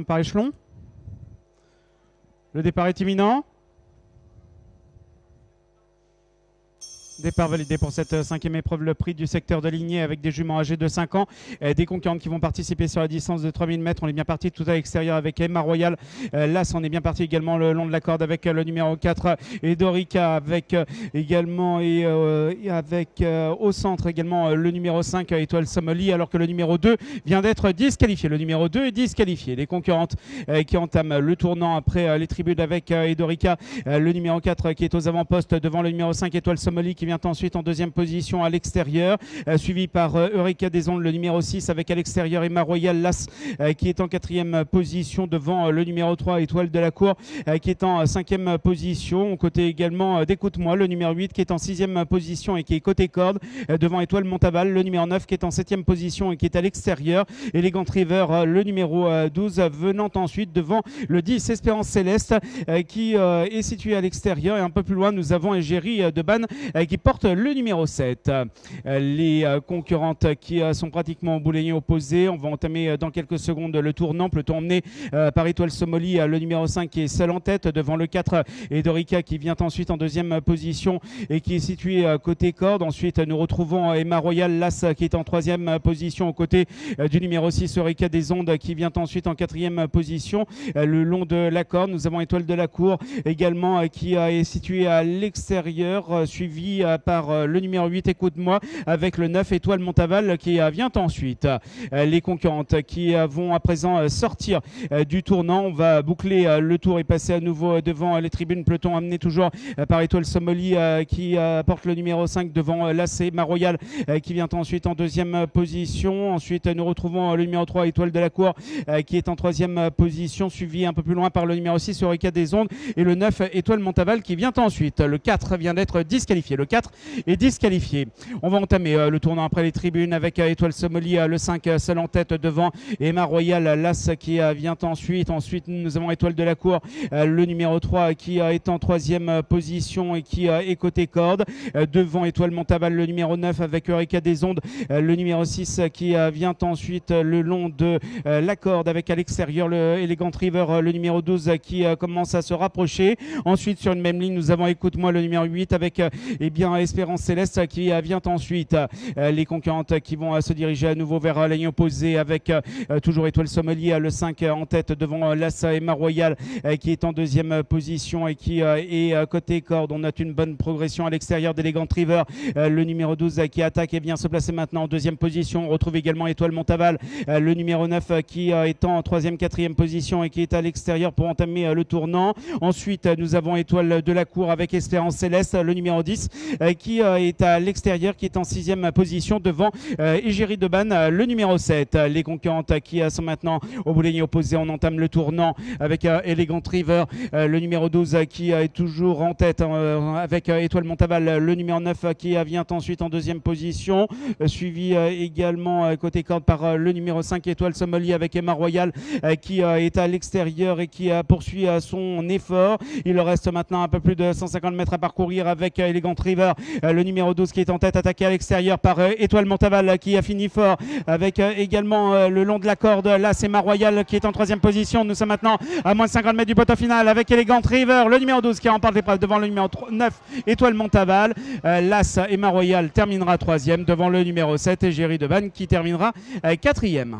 Par échelon. Le départ est imminent. Départ validé pour cette cinquième épreuve, le prix du secteur de lignée avec des juments âgés de 5 ans. Des concurrentes qui vont participer sur la distance de 3000 mètres. On est bien parti tout à l'extérieur avec Emma Royal. Là, on est bien parti également le long de la corde avec le numéro 4 et Dorica avec également au centre également le numéro 5 Étoile Somali, alors que le numéro 2 vient d'être disqualifié. Le numéro 2 est disqualifié. Les concurrentes qui entament le tournant après les tribunes avec Dorica, le numéro 4 qui est aux avant-postes devant le numéro 5 Étoile Somali qui vient ensuite en deuxième position à l'extérieur, suivi par Eureka des Ondes, le numéro 6 avec à l'extérieur Emma Royal Las qui est en quatrième position devant le numéro 3 Étoile de la Cour qui est en cinquième position. Côté également d'Écoute-moi, le numéro 8 qui est en sixième position et qui est côté corde devant Étoile Montaval, le numéro 9 qui est en septième position et qui est à l'extérieur. Elegant River, le numéro 12 venant ensuite devant le 10 Espérance Céleste qui est situé à l'extérieur, et un peu plus loin nous avons Égérie de Banne qui porte le numéro 7. Les concurrentes qui sont pratiquement au boulignon opposé. On va entamer dans quelques secondes le tournant, peloton emmené par Étoile Somali, le numéro 5 qui est seul en tête devant le 4 et Dorica qui vient ensuite en deuxième position et qui est situé côté corde. Ensuite nous retrouvons Emma Royal Las qui est en troisième position aux côtés du numéro 6 Eureka des Ondes qui vient ensuite en quatrième position le long de la corde. Nous avons Étoile de la Cour également qui est situé à l'extérieur, suivi par le numéro 8 Écoute-moi avec le 9 Étoile Montaval qui vient ensuite. Les concurrentes qui vont à présent sortir du tournant. On va boucler le tour et passer à nouveau devant les tribunes. Peloton amené toujours par Étoile Somali qui porte le numéro 5 devant l'AC Maroyal qui vient ensuite en deuxième position. Ensuite nous retrouvons le numéro 3 Étoile de la Cour qui est en troisième position, suivi un peu plus loin par le numéro 6 Eureka des Ondes et le 9 Étoile Montaval qui vient ensuite. Le 4 vient d'être disqualifié. Le 4 est disqualifié. On va entamer le tournant après les tribunes avec Étoile Somali, le 5 seul en tête devant Emma Royal Las qui vient ensuite. Ensuite nous avons Étoile de la Cour, le numéro 3 qui est en troisième position et qui est côté corde devant Étoile Montaval, le numéro 9 avec Eureka des Ondes, le numéro 6 qui vient ensuite le long de la corde avec à l'extérieur le Elegant River, le numéro 12 qui commence à se rapprocher. Ensuite sur une même ligne nous avons Écoute-moi, le numéro 8 avec Espérance Céleste qui vient ensuite. Les concurrentes qui vont se diriger à nouveau vers la ligne opposée avec toujours Étoile Somali, le 5 en tête devant Lassa Emma Royal qui est en deuxième position et qui est côté corde. On note une bonne progression à l'extérieur d'Elegant River, le numéro 12 qui attaque et vient se placer maintenant en deuxième position. On retrouve également Étoile Montaval, le numéro 9 qui est en troisième, quatrième position et qui est à l'extérieur pour entamer le tournant. Ensuite nous avons Étoile de la Cour avec Espérance Céleste, le numéro 10 qui est à l'extérieur, qui est en sixième position devant Égérie de Banne, le numéro 7. Les concurrentes qui sont maintenant au boulignon opposé. On entame le tournant avec Elegant River, le numéro 12 qui est toujours en tête avec Étoile Montaval, le numéro 9 qui vient ensuite en deuxième position, suivi également côté corde par le numéro 5 Étoile Somali avec Emma Royal qui est à l'extérieur et qui poursuit son effort. Il leur reste maintenant un peu plus de 150 mètres à parcourir avec Elegant River, le numéro 12 qui est en tête, attaqué à l'extérieur par Étoile Montaval qui a fini fort avec également le long de la corde. Là c'est Emma Royal qui est en troisième position. Nous sommes maintenant à moins de 50 mètres du poteau final avec Elegant River, le numéro 12 qui remporte l'épreuve devant le numéro 9 Étoile Montaval. Las Emma Royal terminera troisième devant le numéro 7 Égérie de Banne qui terminera quatrième.